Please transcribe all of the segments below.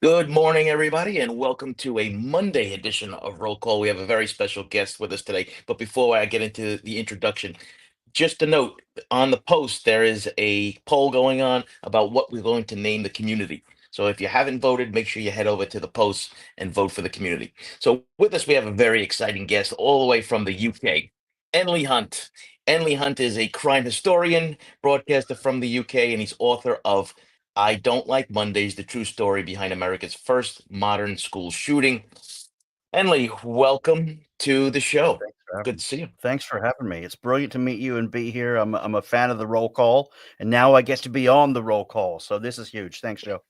Good morning, everybody, and welcome to a Monday edition of Roll Call. We have a very special guest with us today. But before I get into the introduction, just a note on the post, there is a poll going on about what we're going to name the community. So if you haven't voted, make sure you head over to the post and vote for the community. So with us, we have a very exciting guest all the way from the UK, Leigh Hunt. Leigh Hunt is a crime historian, broadcaster from the UK, and he's author of I Don't Like Mondays, the true story behind America's first modern school shooting. Leigh, welcome to the show. Thanks for Good having to see you. Thanks for having me. It's brilliant to meet you and be here. I'm a fan of the roll call, and now I get to be on the roll call, so this is huge. Thanks, Joe.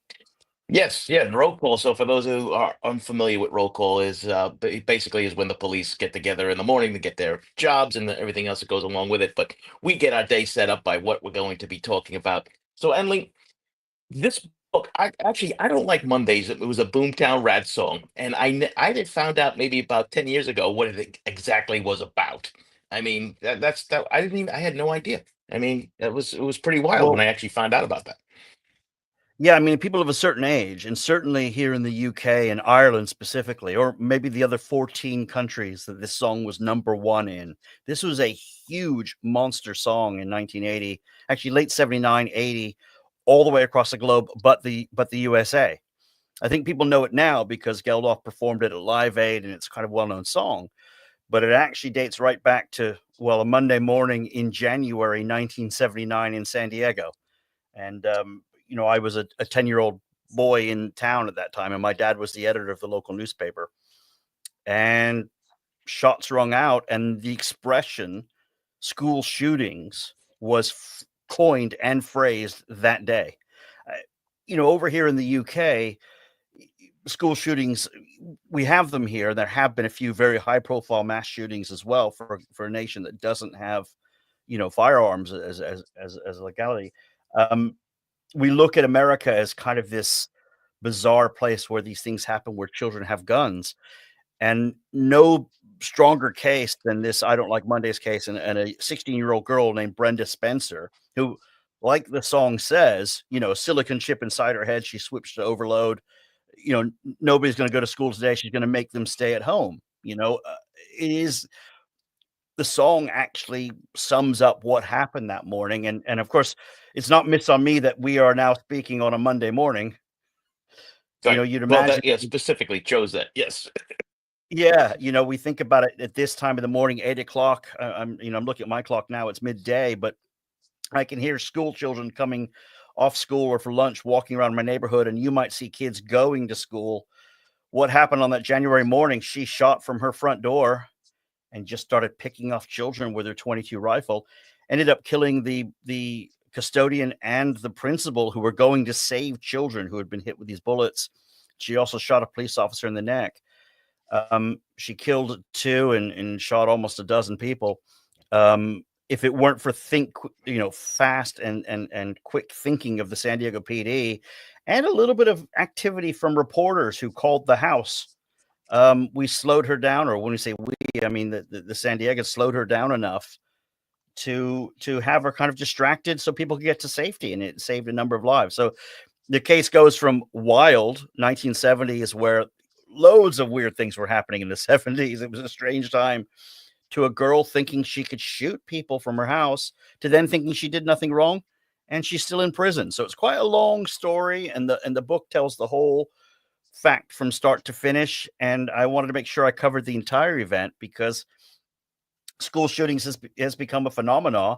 Yes, yeah, and roll call. So for those who are unfamiliar with roll call, is basically is when the police get together in the morning to get their jobs and everything else that goes along with it. But we get our day set up by what we're going to be talking about. So, Emily, this book, I don't like Mondays. It was a Boomtown Rat song, and I did found out maybe about 10 years ago what it exactly was about. I mean, that's that. I didn't even. I had no idea. I mean, it was pretty wild when Well, I actually found out about that. yeah, I mean, people of a certain age, and certainly here in the UK and Ireland specifically, or maybe the other 14 countries that this song was number one in. This was a huge monster song in 1980, actually late 79, 80, all the way across the globe, but the USA. I think people know it now because Geldof performed it at Live Aid, and it's kind of a well-known song. But it actually dates right back to, well, a Monday morning in January 1979 in San Diego. And, I was a 10-year-old boy in town at that time, and my dad was the editor of the local newspaper. And shots rung out, and the expression school shootings was coined and phrased that day. Uh, Over here in the UK, school shootings, we have them here. There have been a few very high profile mass shootings as well for a nation that doesn't have, firearms as legality. Um, we look at America as kind of this bizarre place where these things happen, where children have guns, and no stronger case than this I Don't Like Mondays case, and a 16-year-old girl named Brenda Spencer, who, like the song says, silicon chip inside her head, she switched to overload. Nobody's going to go to school today. She's going to make them stay at home. It is the song actually sums up what happened that morning, and of course, it's not missed on me that we are now speaking on a Monday morning. Right. You'd Well, imagine. that yeah, specifically chose that. Yes. Yeah, we think about it at this time of the morning, 8 o'clock. I'm looking at my clock now. It's midday, but I can hear school children coming off school or for lunch, walking around my neighborhood, and you might see kids going to school. What happened on that January morning? She shot from her front door and just started picking off children with her 22 rifle. Ended up killing the custodian and the principal who were going to save children who had been hit with these bullets. She also shot a police officer in the neck. She killed two and shot almost a dozen people. If it weren't for fast and quick thinking of the San Diego PD and a little bit of activity from reporters who called the house, we slowed her down. Or when we say we, I mean the San Diego slowed her down enough to have her kind of distracted so people could get to safety, and it saved a number of lives. So the case goes from wild 1970s, where loads of weird things were happening in the 70s. It was a strange time, to a girl thinking she could shoot people from her house, to then thinking she did nothing wrong and she's still in prison. So it's quite a long story, and the book tells the whole fact from start to finish. And I wanted to make sure I covered the entire event because school shootings has become a phenomenon.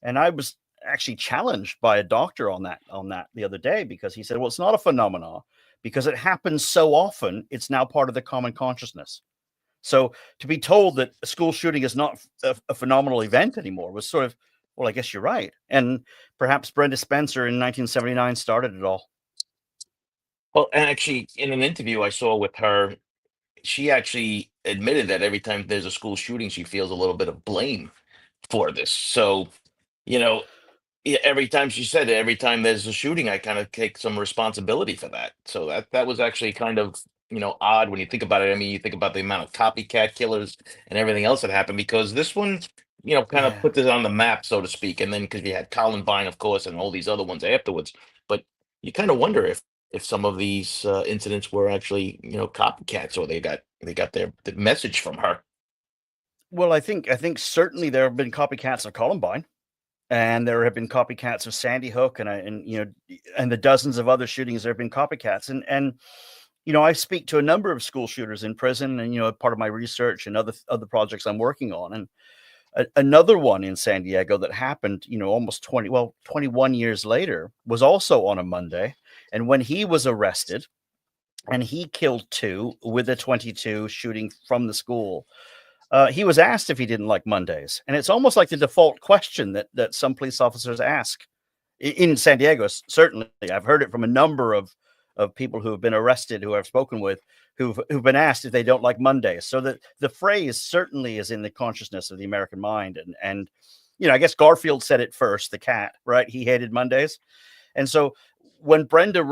And I was actually challenged by a doctor on that the other day, because he said, well, it's not a phenomenon because it happens so often, it's now part of the common consciousness. So to be told that a school shooting is not a phenomenal event anymore was sort of, well, I guess you're right. And perhaps Brenda Spencer in 1979 started it all. Well, and actually, in an interview I saw with her, she actually admitted that every time there's a school shooting, she feels a little bit of blame for this. So, you know, yeah, every time she said it, every time there's a shooting, I kind of take some responsibility for that. So that was actually kind of, odd when you think about it. I mean, you think about the amount of copycat killers and everything else that happened, because this one, kind of Yeah. put this on the map, so to speak. And then because you had Columbine, of course, and all these other ones afterwards. But you kind of wonder if if some of these incidents were actually, copycats, or they got the message from her. Well, I think certainly there have been copycats of Columbine, and there have been copycats of Sandy Hook, and the dozens of other shootings. There have been copycats, and I speak to a number of school shooters in prison, and part of my research and other projects I'm working on, and another one in San Diego that happened, almost 21 years later, was also on a Monday, and when he was arrested, and he killed two with a 22 shooting from the school. He was asked if he didn't like Mondays, and it's almost like the default question that some police officers ask in San Diego. Certainly, I've heard it from a number of people who have been arrested, who I've spoken with, who've been asked if they don't like Mondays. So the phrase certainly is in the consciousness of the American mind, and I guess Garfield said it first, the cat, right? He hated Mondays, and so when Brenda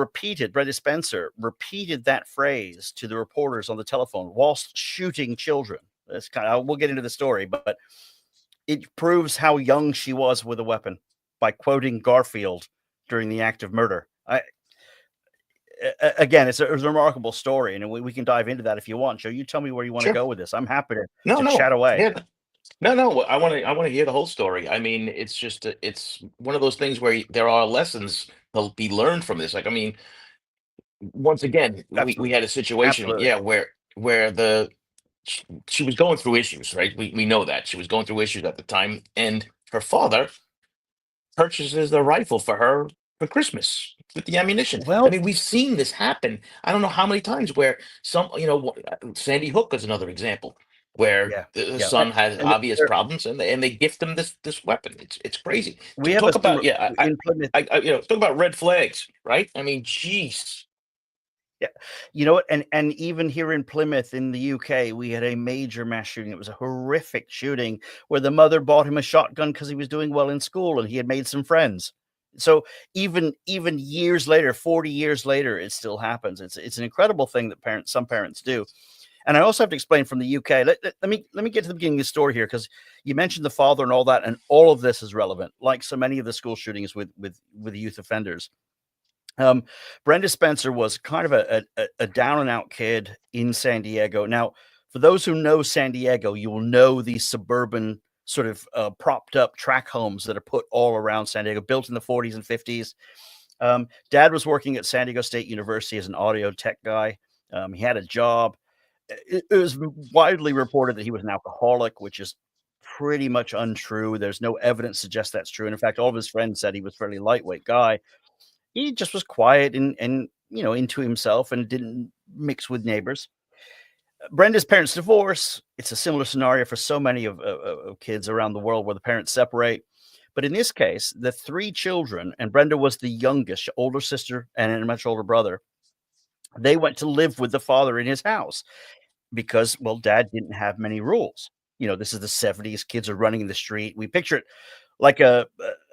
Spencer repeated that phrase to the reporters on the telephone whilst shooting children, that's we'll get into the story, but it proves how young she was with a weapon by quoting Garfield during the act of murder. Again, it's a remarkable story, and we can dive into that if you want. Joe, you tell me where you want to Sure. go with this. I'm happy No, to no. chat away. Yeah. No, no. I want to hear the whole story. I mean, it's just it's one of those things where there are lessons to be learned from this. Like, I mean, once again, we Absolutely, had a situation, absolutely. yeah, where she was going through issues, right? We know that she was going through issues at the time, and her father purchases the rifle for her for Christmas with the ammunition. I Well, mean, we've seen this happen. I don't know how many times where Sandy Hook is another example where yeah, the yeah, son has and obvious problems, and they gift him this weapon. It's crazy. we have a Talk about, yeah, in Plymouth. talk about red flags, right? I mean, jeez. Yeah. You know what? And even here in Plymouth in the UK, we had a major mass shooting. It was a horrific shooting where the mother bought him a shotgun because he was doing well in school and he had made some friends. So even years later, 40 years later, it still happens. It's an incredible thing that some parents do. And I also have to explain from the UK. Let me get to the beginning of the story here, because you mentioned the father and all that, and all of this is relevant, like so many of the school shootings with youth offenders. Um, Brenda Spencer was kind of a down and out kid in San Diego. Now, for those who know San Diego, you will know these suburban sort of propped up track homes that are put all around San Diego, built in the 40s and 50s. Dad was working at San Diego State University as an audio tech guy. He had a job. It was widely reported that he was an alcoholic, which is pretty much untrue. There's no evidence to suggest that's true. And in fact, all of his friends said he was a fairly lightweight guy. He just was quiet and into himself and didn't mix with neighbors. Brenda's parents divorce. It's a similar scenario for so many of kids around the world where the parents separate. But in this case, the three children, and Brenda was the youngest, older sister and a much older brother, they went to live with the father in his house because, well, dad didn't have many rules. This is the 70s. Kids are running in the street. We picture it like a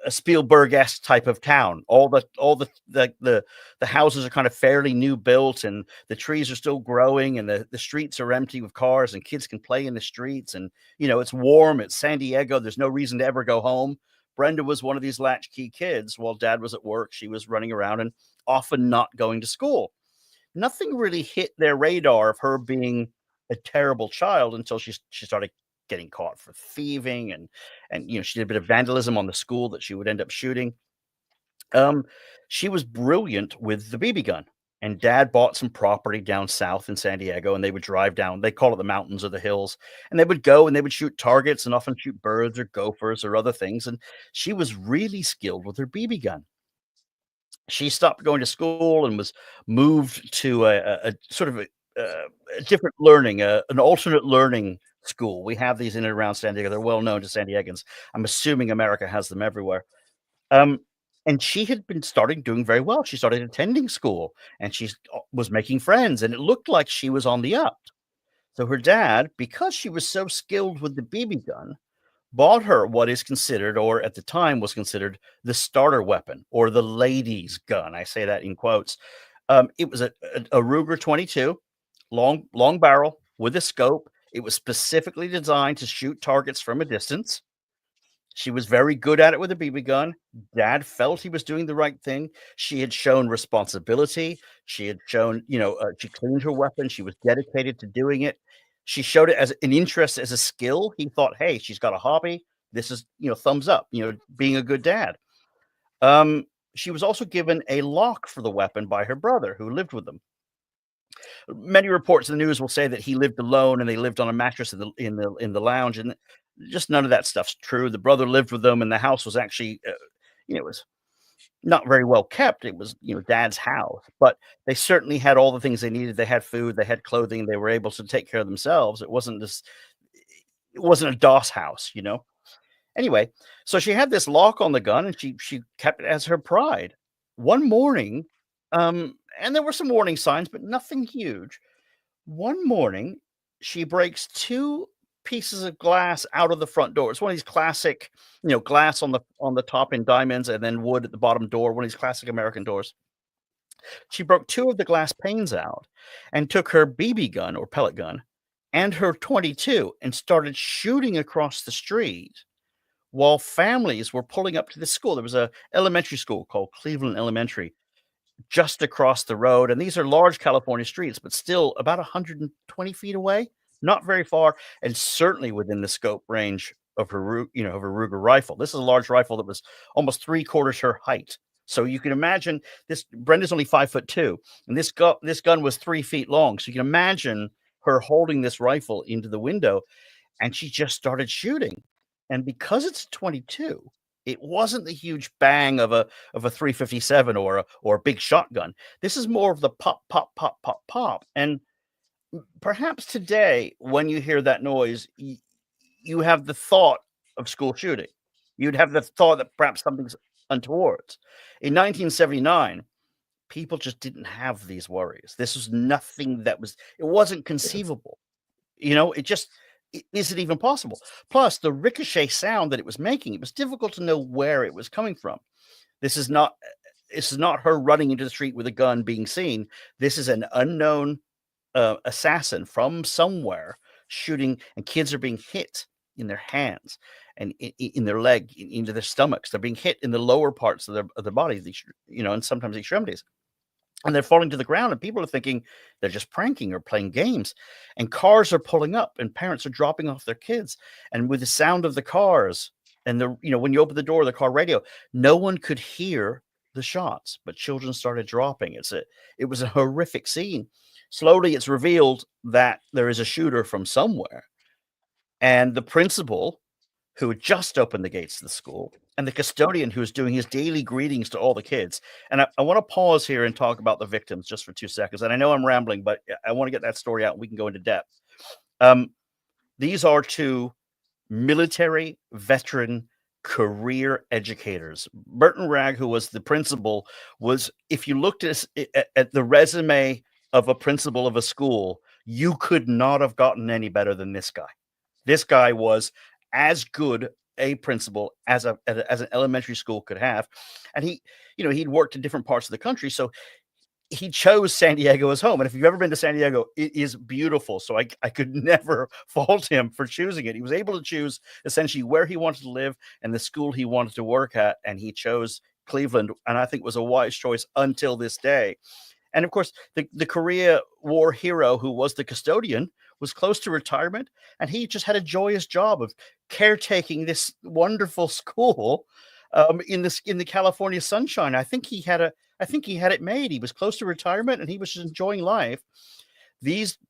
Spielberg-esque type of town. All the houses are kind of fairly new built, and the trees are still growing, and the streets are empty with cars, and kids can play in the streets. And it's warm. It's San Diego. There's no reason to ever go home. Brenda was one of these latchkey kids. While dad was at work, she was running around and often not going to school. Nothing really hit their radar of her being a terrible child until she started getting caught for thieving, and she did a bit of vandalism on the school that she would end up shooting. Um, she was brilliant with the BB gun, and dad bought some property down south in San Diego, and they would drive down. They call it the mountains or the hills, and they would go and they would shoot targets and often shoot birds or gophers or other things. And she was really skilled with her BB gun. She stopped going to school and was moved to a sort of a different learning, an alternate learning school. We have these in and around San Diego. They're well known to San Diegans. I'm assuming America has them everywhere. Um, and she had been starting doing very well. She started attending school, and she was making friends, and it looked like she was on the up. So her dad, because she was so skilled with the BB gun, bought her what is considered, or at the time was considered, the starter weapon or the ladies' gun. I say that in quotes. It was a Ruger 22, long barrel with a scope. It was specifically designed to shoot targets from a distance. She was very good at it with a BB gun. Dad felt he was doing the right thing. She had shown responsibility. She had shown, she cleaned her weapon. She was dedicated to doing it. She showed it as an interest, as a skill. He thought, hey, she's got a hobby. This is, thumbs up, being a good dad. She was also given a lock for the weapon by her brother who lived with them. Many reports in the news will say that he lived alone and they lived on a mattress in the lounge, and just none of that stuff's true. The brother lived with them, and the house was actually, it was not very well kept. It was, dad's house, but they certainly had all the things they needed. They had food, they had clothing, they were able to take care of themselves. It wasn't a DOS house. Anyway, so she had this lock on the gun, and she kept it as her pride. One morning, and there were some warning signs, but nothing huge. One morning, she breaks 2 pieces of glass out of the front door. It's one of these classic, glass on the top in diamonds and then wood at the bottom door, one of these classic American doors. She broke 2 of the glass panes out and took her BB gun or pellet gun and her .22 and started shooting across the street while families were pulling up to the school. There was a elementary school called Cleveland Elementary just across the road, and these are large California streets, but still about 120 feet away, not very far, and certainly within the scope range of her, of her Ruger rifle. This is a large rifle that was almost 3/4 her height. So you can imagine this. Brenda's only 5'2", and this gun was 3 feet long. So you can imagine her holding this rifle into the window, and she just started shooting. And because it's 22, it wasn't the huge bang of a 357 or a big shotgun. This is more of the pop, pop, pop, pop, pop. And perhaps today, when you hear that noise, you have the thought of school shooting. You'd have the thought that perhaps something's untoward. In 1979, people just didn't have these worries. This was nothing it wasn't conceivable. Is it even possible? Plus, the ricochet sound that it was making, it was difficult to know where it was coming from. This is not her running into the street with a gun being seen. This is an unknown assassin from somewhere shooting, and kids are being hit in their hands and in their leg, into their stomachs. They're being hit in the lower parts of their bodies, and sometimes the extremities. And they're falling to the ground, and people are thinking they're just pranking or playing games. And cars are pulling up, and parents are dropping off their kids. And with the sound of the cars and when you open the door of the car radio, no one could hear the shots, but children started dropping. It was a horrific scene. Slowly, it's revealed that there is a shooter from somewhere, and the principal, who had just opened the gates to the school, and the custodian who was doing his daily greetings to all the kids. And I want to pause here and talk about the victims just for 2 seconds. And I know I'm rambling, but I want to get that story out and we can go into depth. These are 2 military veteran career educators. Burton Ragg, who was the principal, if you looked at the resume of a principal of a school, you could not have gotten any better than this guy. This guy was as good a principal as an elementary school could have. And he'd worked in different parts of the country. So he chose San Diego as home. And if you've ever been to San Diego, it is beautiful. So I could never fault him for choosing it. He was able to choose essentially where he wanted to live and the school he wanted to work at. And he chose Cleveland, and I think was a wise choice until this day. And of course, the Korea War hero who was the custodian was close to retirement, and he just had a joyous job of caretaking this wonderful school in the California sunshine. I think he had it made. He was close to retirement, and he was just enjoying life.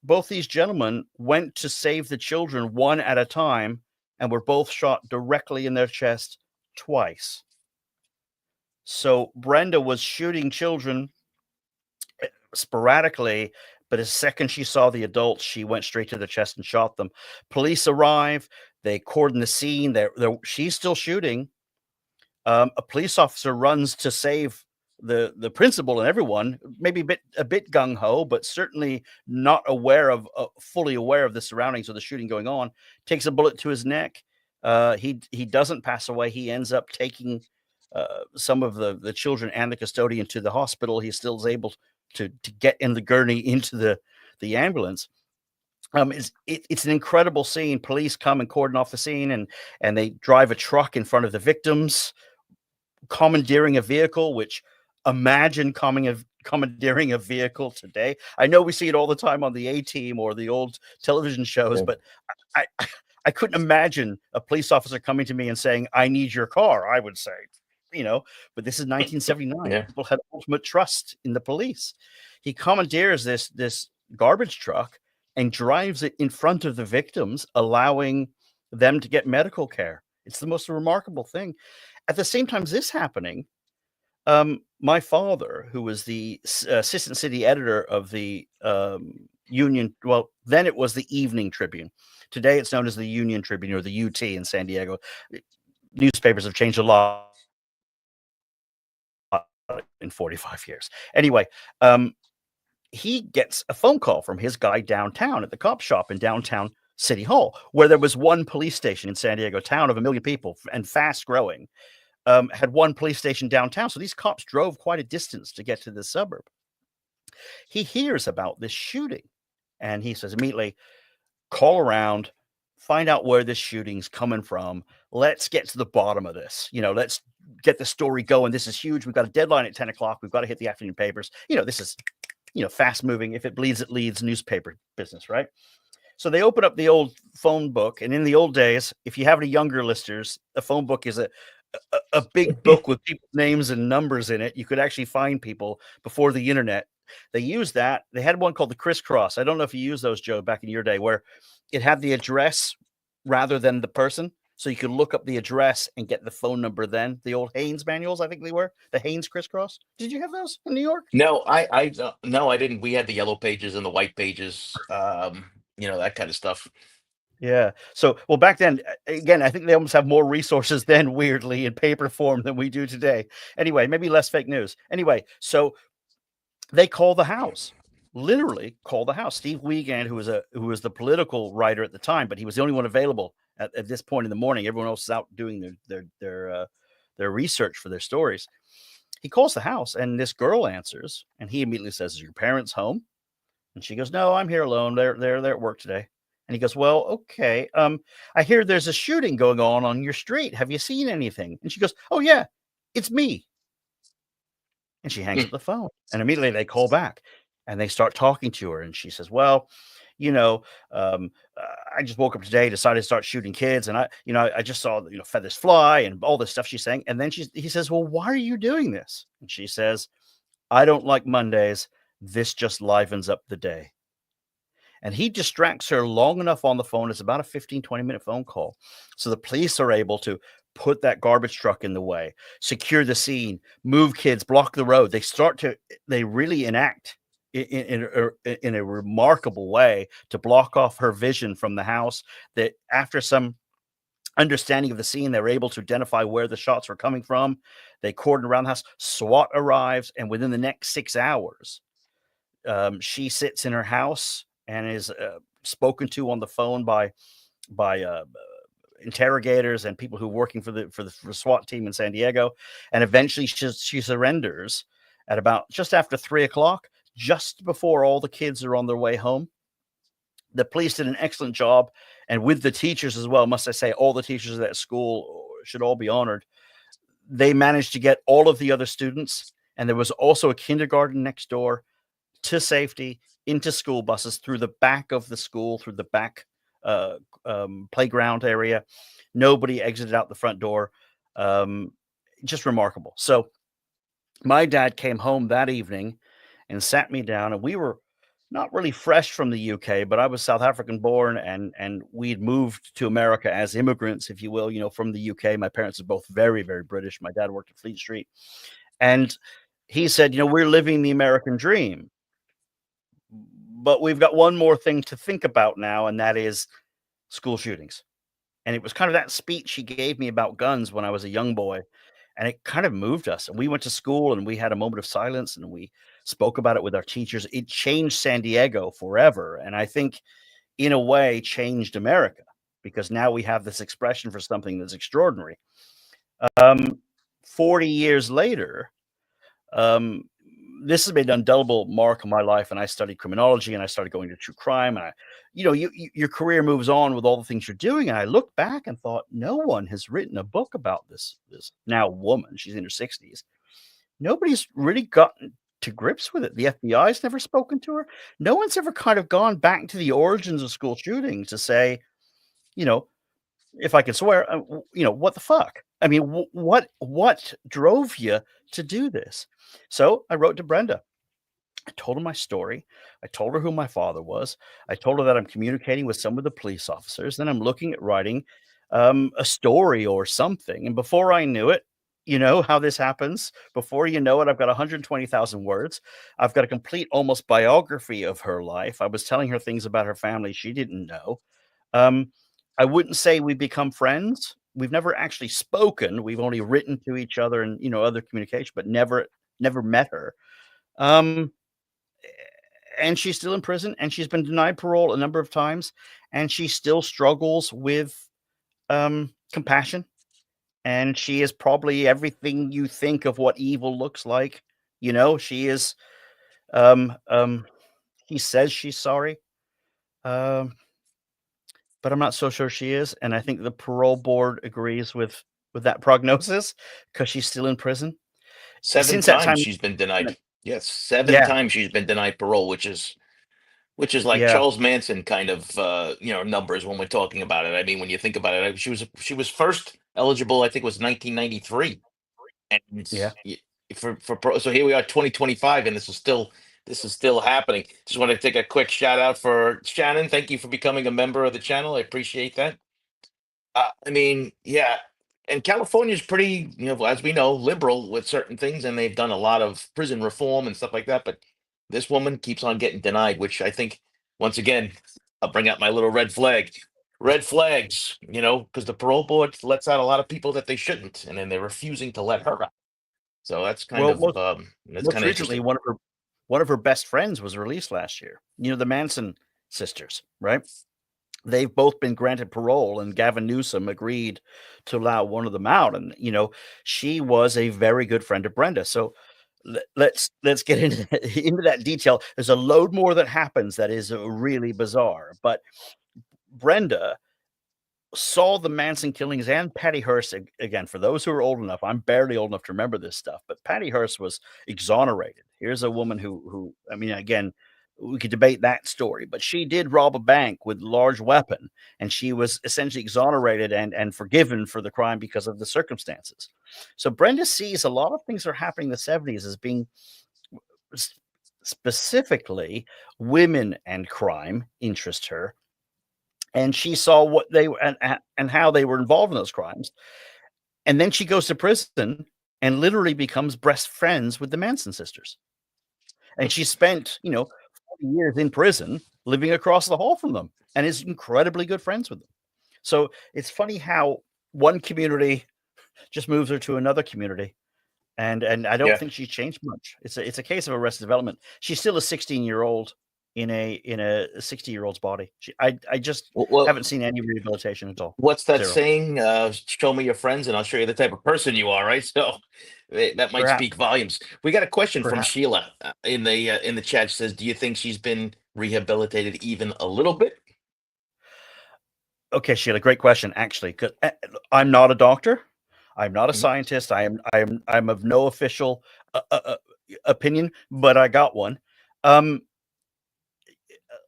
Both these gentlemen went to save the children one at a time, and were both shot directly in their chest twice. So Brenda was shooting children sporadically, but as second she saw the adults, she went straight to the chest and shot them. Police arrive. They cordon the scene. She's still shooting. A police officer runs to save the principal and everyone, maybe a bit gung-ho, but certainly not fully aware of the surroundings of the shooting going on. Takes a bullet to his neck. He doesn't pass away. He ends up taking some of the children and the custodian to the hospital. He still is able to get in the gurney into the ambulance. It's an incredible scene. Police come and cordon off the scene, and they drive a truck in front of the victims, commandeering a vehicle. Which, imagine commandeering a vehicle today. I know we see it all the time on the A Team or the old television shows, Yeah. but I I couldn't imagine a police officer coming to me and saying, "I need your car." I would say, but this is 1979. Yeah. People had ultimate trust in the police. He commandeers this garbage truck and drives it in front of the victims, allowing them to get medical care. It's the most remarkable thing. At the same time as this happening, my father, who was the assistant city editor of the Union, well, then it was the Evening Tribune. Today it's known as the Union Tribune or the UT in San Diego. Newspapers have changed a lot in 45 years. Anyway, he gets a phone call from his guy downtown at the cop shop in downtown City Hall, where there was one police station in San Diego, town of 1 million people and fast growing. Had one police station downtown. So these cops drove quite a distance to get to this suburb. He hears about this shooting and he says immediately, call around, find out where this shooting's coming from. Let's get to the bottom of this. Let's get the story going. This is huge. We've got a deadline at 10 o'clock. We've got to hit the afternoon papers. This is, fast moving. If it bleeds, it leads newspaper business, right? So they open up the old phone book. And in the old days, if you have any younger listeners, a phone book is a big book with people's names and numbers in it. You could actually find people before the internet. They used that. They had one called the crisscross. I don't know if you used those, Joe, back in your day, where it had the address rather than the person. So you could look up the address and get the phone number then. The old Haynes manuals, I think they were. The Haynes crisscross. Did you have those in New York? No, no, I didn't. We had the yellow pages and the white pages, that kind of stuff. Yeah. So, well, back then, again, I think they almost have more resources then, weirdly, in paper form than we do today. Anyway, maybe less fake news. Anyway, so they call the house, literally call the house. Steve Wiegand, who was the political writer at the time, but he was the only one available at this point in the morning. Everyone else is out doing their research for their stories. He calls the house, and this girl answers, and he immediately says, "Is your parents home?" And she goes, "No, I'm here alone. They're at work today." And he goes, "Well, okay. I hear there's a shooting going on your street. Have you seen anything?" And she goes, "Oh yeah, it's me." And she hangs Mm. up the phone. And immediately they call back and they start talking to her. And she says, "Well, you know, um, I just woke up today, decided to start shooting kids, and I just saw feathers fly and all this stuff." She's saying, and then he says, "Well, why are you doing this?" And she says, "I don't like Mondays. This just livens up the day." And he distracts her long enough on the phone. It's about a 15, 20-minute phone call. So the police are able to put that garbage truck in the way, secure the scene, move kids, block the road. They really enact in a remarkable way to block off her vision from the house. That after some understanding of the scene, they were able to identify where the shots were coming from. They cordon around the house. SWAT arrives, and within the next 6 hours, she sits in her house and is spoken to on the phone by interrogators and people who are working for the SWAT team in San Diego, and eventually she surrenders at about just after 3 o'clock, just before all the kids are on their way home. The police did an excellent job, and with the teachers as well. Must I say, all the teachers of that school should all be honored. They managed to get all of the other students, and there was also a kindergarten next door, to safety, into school buses, through the back of the school, through the back playground area. Nobody exited out the front door. Just remarkable. So my dad came home that evening and sat me down, and we were not really fresh from the UK, but I was South African born, and we'd moved to America as immigrants, if you will, from the UK. My parents are both very, very British. My dad worked at Fleet Street. And he said, "We're living the American dream, but we've got one more thing to think about now, and that is school shootings." And it was kind of that speech he gave me about guns when I was a young boy, and it kind of moved us. And we went to school and we had a moment of silence and we spoke about it with our teachers. It changed San Diego forever, and I think in a way changed America, because now we have this expression for something that's extraordinary. Um, 40 years later, um, this has made an indelible mark on my life, and I studied criminology, and I started going to true crime, and your career moves on with all the things you're doing, and I looked back and thought, no one has written a book about this now woman. She's in her 60s. Nobody's really gotten to grips with it. The FBI's never spoken to her. No one's ever kind of gone back to the origins of school shootings to say, you know, if I can swear, what the fuck? I mean, what drove you to do this? So I wrote to Brenda. I told her my story. I told her who my father was. I told her that I'm communicating with some of the police officers. Then I'm looking at writing a story or something. And before I knew it, you know how this happens. Before you know it, I've got 120,000 words. I've got a complete, almost biography of her life. I was telling her things about her family she didn't know. Um, I wouldn't say we've become friends. We've never actually spoken. We've only written to each other and other communication, but never met her. Um, and she's still in prison, and she's been denied parole a number of times, and she still struggles with compassion. And she is probably everything you think of what evil looks like. She is. Um, um, he says she's sorry. Um, but I'm not so sure she is, and I think the parole board agrees with that prognosis because she's still in prison. Seven Since that times time. she's been denied. Yes, seven Yeah, times she's been denied parole, which is like yeah, Charles Manson kind of numbers when we're talking about it. I mean, when you think about it, she was first eligible, I think it was 1993, and yeah. so here we are 2025, and this is still happening. Just want to take a quick shout out for Shannon. Thank you for becoming a member of the channel. I appreciate that. I mean, yeah, and California's pretty, as we know, liberal with certain things, and they've done a lot of prison reform and stuff like that. But this woman keeps on getting denied, which I think, once again, I'll bring out my little red flag. Red flags, because the parole board lets out a lot of people that they shouldn't, and then they're refusing to let her out. So Well, that's most kind of recently, interesting. one of her best friends was released last year. The Manson sisters, right? They've both been granted parole, and Gavin Newsom agreed to allow one of them out. And she was a very good friend of Brenda. So let's get into into that detail. There's a load more that happens that is really bizarre. But Brenda saw the Manson killings and Patty Hearst again. For those who are old enough, I'm barely old enough to remember this stuff, but Patty Hearst was exonerated. Here's a woman who I mean, again, we could debate that story, but she did rob a bank with a large weapon, and she was essentially exonerated and forgiven for the crime because of the circumstances. So Brenda sees a lot of things that are happening in the 70s as being specifically women and crime interest her, and she saw what they were and how they were involved in those crimes. And then she goes to prison and literally becomes best friends with the Manson sisters. And she spent, 40 years in prison living across the hall from them and is incredibly good friends with them. So it's funny how one community just moves her to another community. And I don't Yeah. think she's changed much. It's a case of arrested development. She's still a 16-year-old in a 60-year-old's body. I just Well, haven't seen any rehabilitation at all. what's that Zero. saying? Show me your friends, and I'll show you the type of person you are. Right? So that might Perhaps, speak volumes. We got a question from perhaps. Sheila in the chat. She says, "Do you think she's been rehabilitated even a little bit?" Okay, Sheila, great question, actually. 'Cause I'm not a doctor. I'm not a Mhm. scientist. I'm of no official opinion, but I got one. Um,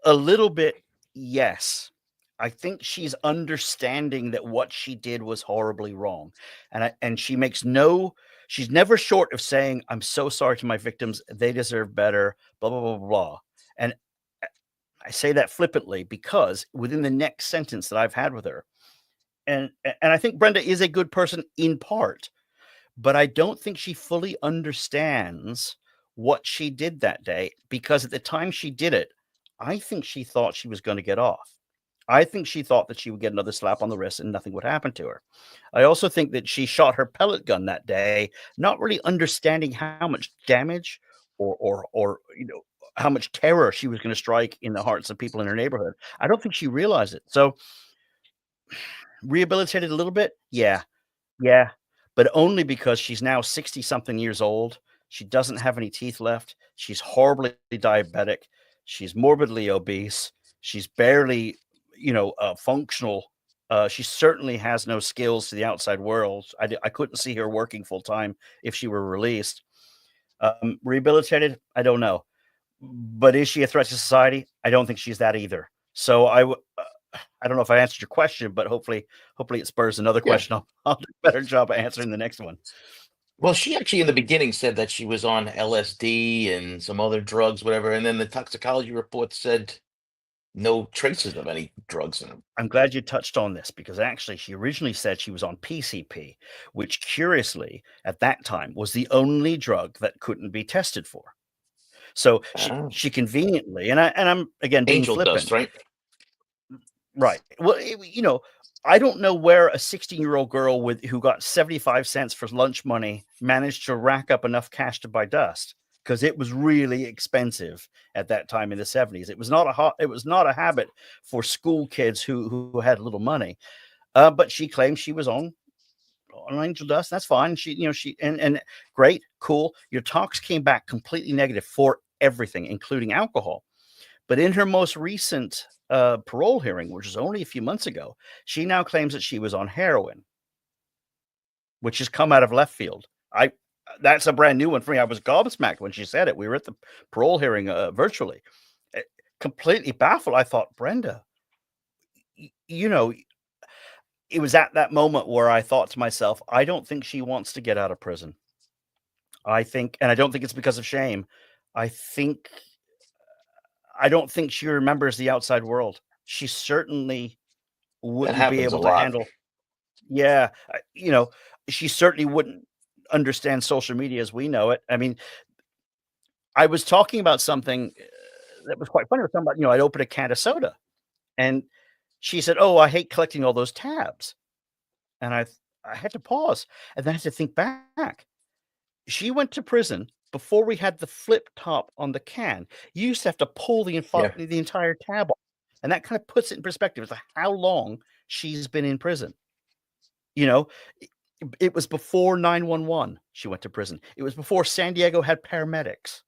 a little bit, yes. I think she's understanding that what she did was horribly wrong, and she's never short of saying, "I'm so sorry to my victims. They deserve better." Blah blah blah blah blah. And I say that flippantly because within the next sentence that I've had with her, and I think Brenda is a good person in part, but I don't think she fully understands what she did that day, because at the time she did it, I think she thought she was gonna get off. I think she thought that she would get another slap on the wrist and nothing would happen to her. I also think that she shot her pellet gun that day, not really understanding how much damage or how much terror she was gonna strike in the hearts of people in her neighborhood. I don't think she realized it. So, rehabilitated a little bit? Yeah, yeah, but only because she's now 60 something years old. She doesn't have any teeth left. She's horribly diabetic. She's morbidly obese. She's barely, functional. She certainly has no skills to the outside world. I couldn't see her working full time if she were released. Rehabilitated? I don't know. But is she a threat to society? I don't think she's that either. So I don't know if I answered your question, but hopefully it spurs another Yeah. question. I'll do a better job of answering the next one. Well, she actually in the beginning said that she was on LSD and some other drugs, whatever, and then the toxicology report said no traces of any drugs in them. I'm glad you touched on this because actually she originally said she was on PCP, which curiously at that time was the only drug that couldn't be tested for. So Ah, she conveniently, and I'm again being angel dust, flippant, right? right? Well, I don't know where a 16-year-old girl who got 75 cents for lunch money managed to rack up enough cash to buy dust because it was really expensive at that time in the 70s. It was not a habit for school kids who had little money. But she claimed she was on angel dust. That's fine. She great, cool. Your tox came back completely negative for everything, including alcohol. But in her most recent parole hearing, which was only a few months ago, she now claims that she was on heroin, which has come out of left field. That's a brand new one for me. I was gobsmacked when she said it. We were at the parole hearing virtually, completely baffled. I thought, Brenda, you know, it was at that moment where I thought to myself, I don't think she wants to get out of prison. And I don't think it's because of shame. I think I don't think she remembers the outside world. She certainly That wouldn't be happens a able to lot. handle. Yeah, she certainly wouldn't understand social media as we know it. I mean, I was talking about something that was quite funny. I was talking about, I'd open a can of soda, and she said, "Oh, I hate collecting all those tabs." And I had to pause, and then I had to think back. She went to prison before we had the flip top on the can. You used to have to pull Yeah. the entire tab off, and that kind of puts it in perspective as to how long she's been in prison. You know, I it was before 911 she went to prison. It was before San Diego had paramedics.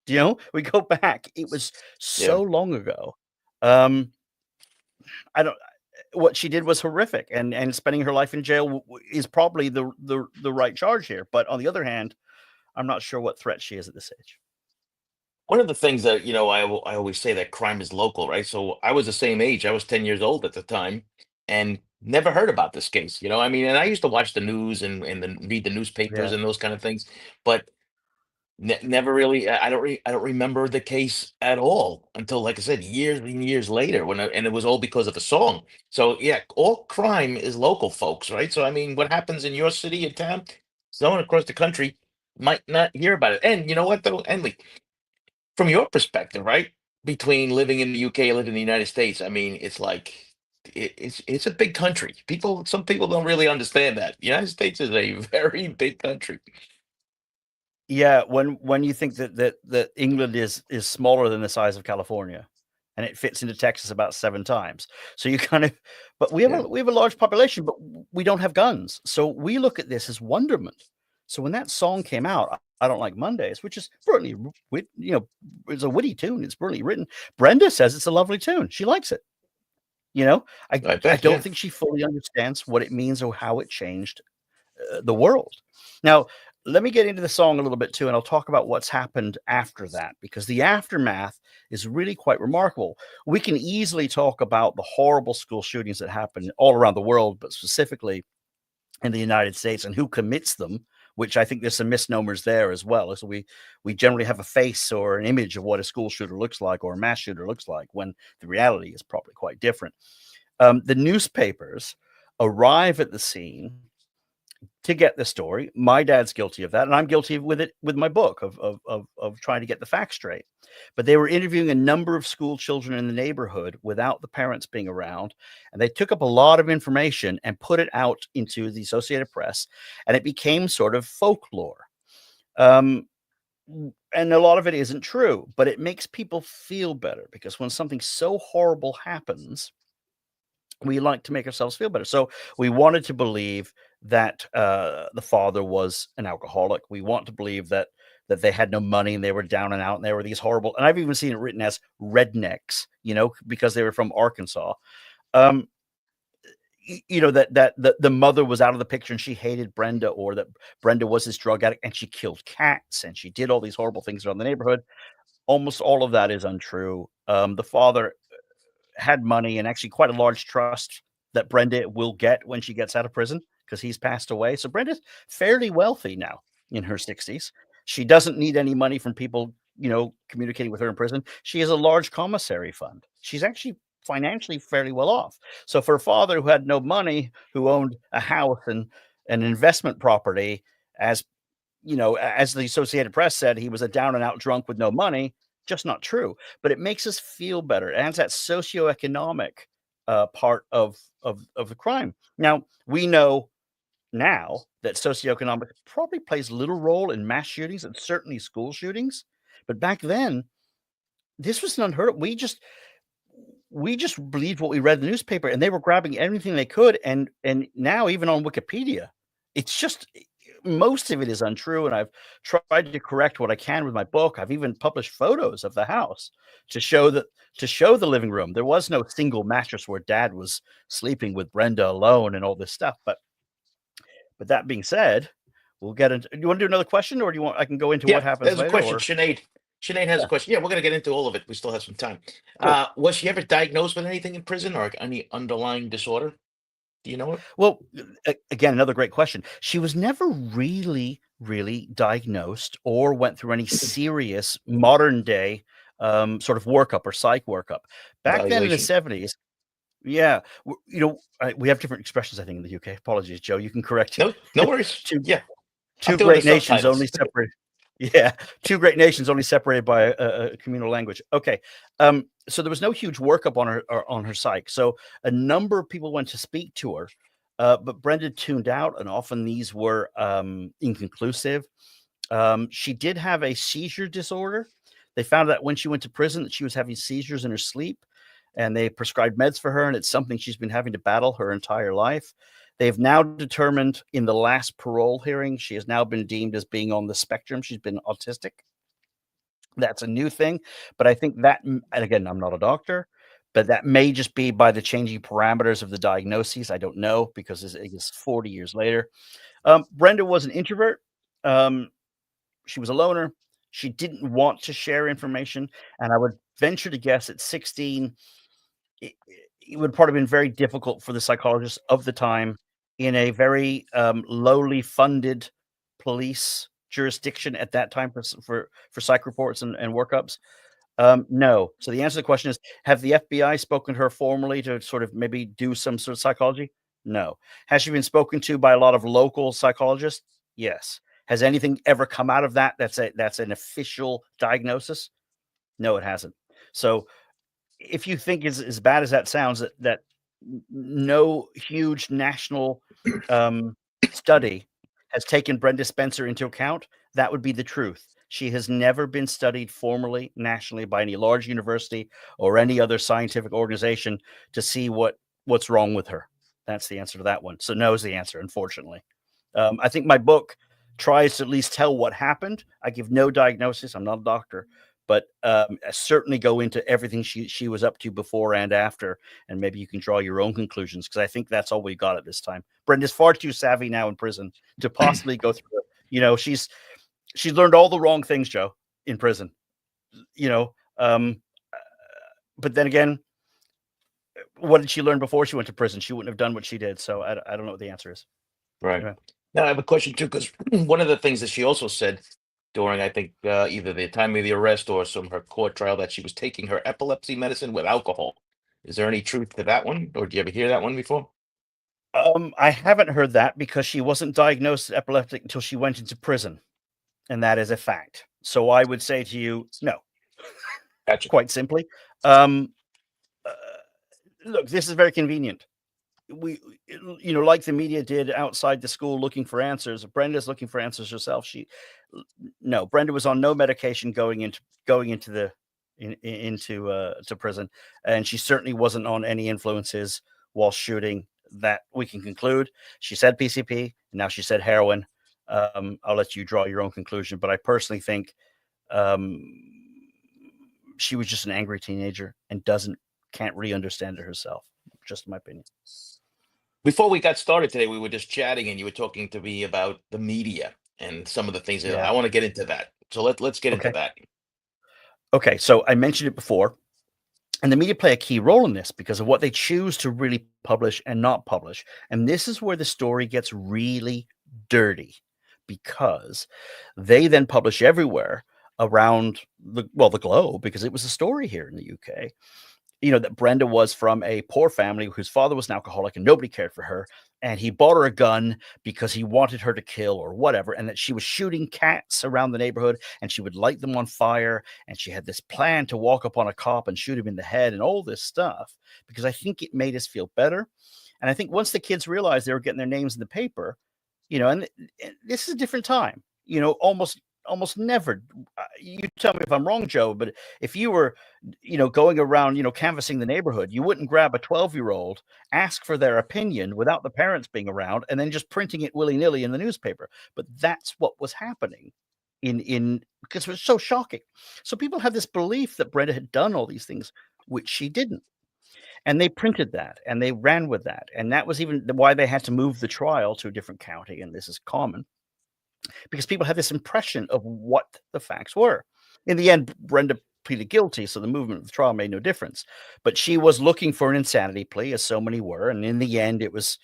We go back, it was Yeah. so long ago. Um, I don't what she did was horrific, and spending her life in jail is probably the right charge here, but on the other hand, I'm not sure what threat she is at this age. One of the things that, I always say that crime is local, right? So I was the same age. I was 10 years old at the time and never heard about this case. I mean, and I used to watch the news and then read the newspapers Yeah. and those kind of things, but never really, I don't remember the case at all until, like I said, years and years later and it was all because of a song. So yeah, all crime is local, folks, right? So I mean, what happens in your city and town, someone across the country might not hear about it. And you know what though, Emily, from your perspective, right? Between living in the UK, living in the United States, I mean, it's like it's a big country. Some people don't really understand that. The United States is a very big country. Yeah, when you think that England is smaller than the size of California, and it fits into Texas about 7 times. So you kind of but Yeah, we have a large population, but we don't have guns. So we look at this as wonderment. So when that song came out, I Don't Like Mondays, which is brilliantly it's a witty tune, it's brilliantly written. Brenda says it's a lovely tune. She likes it. You know, I I bet. don't Yeah. think she fully understands what it means or how it changed the world. Now, let me get into the song a little bit too, and I'll talk about what's happened after that because the aftermath is really quite remarkable. We can easily talk about the horrible school shootings that happen all around the world, but specifically in the United States and who commits them, which I think there's some misnomers there as well. So we generally have a face or an image of what a school shooter looks like or a mass shooter looks like when the reality is probably quite different. The newspapers arrive at the scene to get the story. My dad's guilty of that, and I'm guilty with it with my book of trying to get the facts straight. But they were interviewing a number of school children in the neighborhood without the parents being around, and they took up a lot of information and put it out into the Associated Press, and it became sort of folklore. Um, and a lot of it isn't true, but it makes people feel better because when something so horrible happens, we like to make ourselves feel better. So we wanted to believe that the father was an alcoholic. We want to believe that that they had no money and they were down and out and they were these horrible. And I've even seen it written as rednecks, because they were from Arkansas. Um, that the mother was out of the picture and she hated Brenda, or that Brenda was this drug addict and she killed cats and she did all these horrible things around the neighborhood. Almost all of that is untrue. The father had money and actually quite a large trust that Brenda will get when she gets out of prison because he's passed away. So Brenda's fairly wealthy now in her 60s. She doesn't need any money from people, communicating with her in prison. She has a large commissary fund. She's actually financially fairly well off. So for a father who had no money, who owned a house and an investment property, as as the Associated Press said, he was a down and out drunk with no money. Just not true. But it makes us feel better. It adds that socioeconomic part of the crime. Now we know now that socioeconomic probably plays little role in mass shootings and certainly school shootings. But back then, this was unheard of. We just believed what we read in the newspaper, and they were grabbing everything they could. And now even on Wikipedia, it's just most of it is untrue. And I've tried to correct what I can with my book. I've even published photos of the house to show the living room. There was no single mattress where Dad was sleeping with Brenda alone and all this stuff. But that being said, we'll get into. Do you want to do another question, or do you want? I can go into Yeah, what happens there's a later, question. or Sinead has a yeah, question. Yeah, we're gonna get into all of it. We still have some time. cool. Was she ever diagnosed with anything in prison or any underlying disorder? Do you know it? Well, again, another great question. She was never really diagnosed or went through any serious modern day sort of workup or psych workup. Back then in the Evaluation. 70s, yeah, we have different expressions, I think, in the UK. Apologies, Joe. You can correct. No, no worries. two Yeah, I'm two doing the great nations only subtitles. separate. Yeah, two great nations only separated by a communal language. Okay, so there was no huge workup on her psyche. So a number of people went to speak to her, but Brenda tuned out, and often these were inconclusive. She did have a seizure disorder. They found that when she went to prison that she was having seizures in her sleep, and they prescribed meds for her, and it's something she's been having to battle her entire life. They've now determined in the last parole hearing, she has now been deemed as being on the spectrum. She's been autistic. That's a new thing. But I think that, and again, I'm not a doctor, but that may just be by the changing parameters of the diagnoses. I don't know because it's 40 years later. Brenda was an introvert. Um, she was a loner. She didn't want to share information. And I would venture to guess at 16, it would probably been very difficult for the psychologists of the time in a very lowly funded police jurisdiction at that time for psych reports and workups. No. So the answer to the question is: have the FBI spoken to her formally to sort of maybe do some sort of psychology? No. Has she been spoken to by a lot of local psychologists? Yes. Has anything ever come out of that? That's an official diagnosis? No, it hasn't. So if you think as bad as that sounds, that no huge national um, study has taken Brenda Spencer into account, that would be the truth. She has never been studied formally nationally by any large university or any other scientific organization to see what's wrong with her. That's the answer to that one. So no is the answer, unfortunately. I think my book tries to at least tell what happened. I give no diagnosis. I'm not a doctor, but I certainly go into everything she was up to before and after, and maybe you can draw your own conclusions because I think that's all we got at this time. Brenda's far too savvy now in prison to possibly go through it. She's learned all the wrong things, Joe, in prison. You know, um, but then again, what did she learn before she went to prison? She wouldn't have done what she did. So I don't know what the answer is. Right. Yeah. Now I have a question too, because one of the things that she also said during, I think, either the time of the arrest or some her court trial, that she was taking her epilepsy medicine with alcohol. Is there any truth to that one, or do you ever hear that one before? I haven't heard that because she wasn't diagnosed epileptic until she went into prison, and that is a fact. So I would say to you, no, Gotcha. quite simply. Um, uh, Look, this is very convenient. We, like the media did outside the school looking for answers. Brenda's looking for answers herself. No, Brenda was on no medication going into to prison, and she certainly wasn't on any influences while shooting. That we can conclude. She said PCP, and now she said heroin. I'll let you draw your own conclusion, but I personally think um, she was just an angry teenager and can't really understand it herself. Just my opinion. Before we got started today, we were just chatting, and you were talking to me about the media and some of the things that Yeah. I want to get into that. So let's get into Okay. that. Okay. So I mentioned it before, and the media play a key role in this because of what they choose to really publish and not publish. And this is where the story gets really dirty because they then publish everywhere around the globe, because it was a story here in the UK, that Brenda was from a poor family whose father was an alcoholic and nobody cared for her. And he bought her a gun because he wanted her to kill or whatever. And that she was shooting cats around the neighborhood and she would light them on fire. And she had this plan to walk up on a cop and shoot him in the head and all this stuff, because I think it made us feel better. And I think once the kids realized they were getting their names in the paper, and this is a different time, almost never. You tell me if I'm wrong, Joe, but if you were, going around, canvassing the neighborhood, you wouldn't grab a 12-year-old, ask for their opinion without the parents being around, and then just printing it willy-nilly in the newspaper. But that's what was happening in because it was so shocking. So people have this belief that Brenda had done all these things, which she didn't. And they printed that and they ran with that. And that was even why they had to move the trial to a different county. And this is common because people had this impression of what the facts were. In the end, Brenda pleaded guilty, so the movement of the trial made no difference. But she was looking for an insanity plea, as so many were. And in the end, it was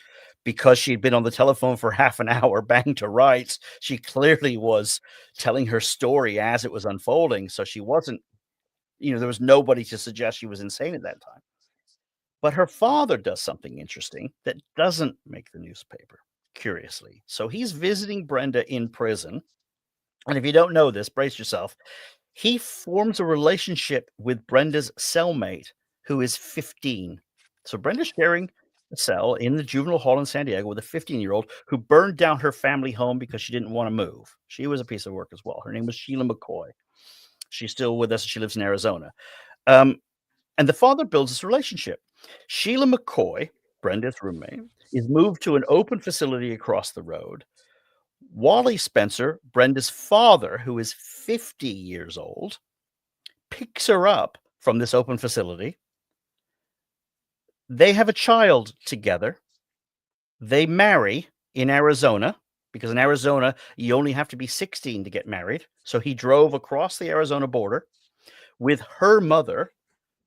because she'd been on the telephone for half an hour, banged to rights. She clearly was telling her story as it was unfolding. So she wasn't, there was nobody to suggest she was insane at that time. But her father does something interesting that doesn't make the newspaper, curiously. So he's visiting Brenda in prison. And if you don't know this, brace yourself. He forms a relationship with Brenda's cellmate, who is 15. So Brenda's sharing a cell in the juvenile hall in San Diego with a 15-year-old who burned down her family home because she didn't want to move. She was a piece of work as well. Her name was Sheila McCoy. She's still with us. She lives in Arizona. Um, and the father builds this relationship. Sheila McCoy, Brenda's roommate, is moved to an open facility across the road. Wally Spencer, Brenda's father, who is 50 years old, picks her up from this open facility. They have a child together. They marry in Arizona, because in Arizona, you only have to be 16 to get married. So he drove across the Arizona border with her mother,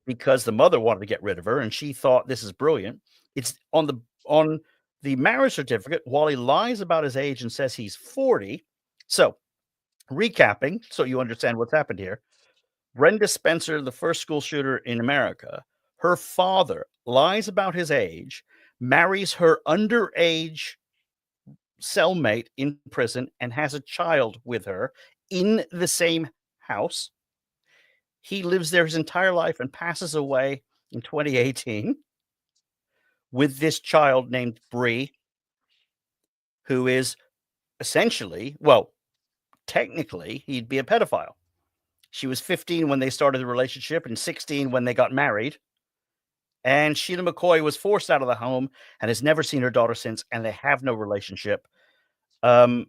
because the mother wanted to get rid of her and she thought this is brilliant. It's on the marriage certificate. Wally lies about his age and says he's 40. So, recapping, so you understand what's happened here. Brenda Spencer, the first school shooter in America, her father lies about his age, marries her underage cellmate in prison, and has a child with her in the same house. He lives there his entire life and passes away in 2018 with this child named Bree, who is essentially, well, technically, he'd be a pedophile. She was 15 when they started the relationship and 16 when they got married. And Sheila McCoy was forced out of the home and has never seen her daughter since, and they have no relationship. Um,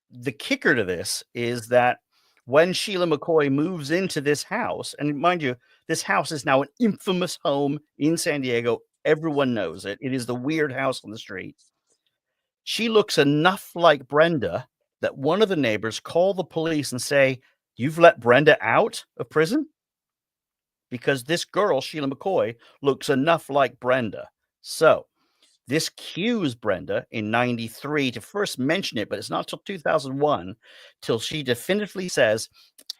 the kicker to this is that when Sheila McCoy moves into this house, and mind you, this house is now an infamous home in San Diego. Everyone knows it. It is the weird house on the street. She looks enough like Brenda that one of the neighbors call the police and say, "You've let Brenda out of prison?" Because this girl, Sheila McCoy, looks enough like Brenda. So this cues Brenda in 93 to first mention it, but it's not till 2001 till she definitively says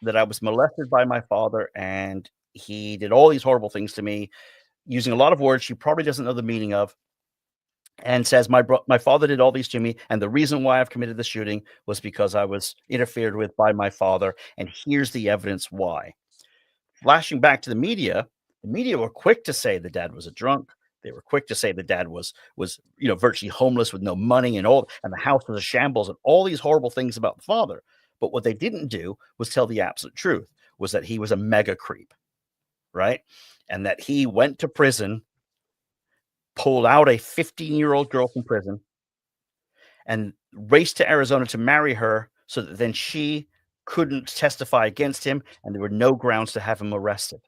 that I was molested by my father and he did all these horrible things to me, using a lot of words she probably doesn't know the meaning of, and says my father did all these to me, and the reason why I've committed the shooting was because I was interfered with by my father, and here's the evidence why. Flashing back to the media were quick to say the dad was a drunk. They were quick to say the dad was virtually homeless with no money and the house was a shambles and all these horrible things about the father. But what they didn't do was tell the absolute truth, was that he was a mega creep, right? And that he went to prison, pulled out a 15-year-old girl from prison, and raced to Arizona to marry her so that then she couldn't testify against him, and there were no grounds to have him arrested.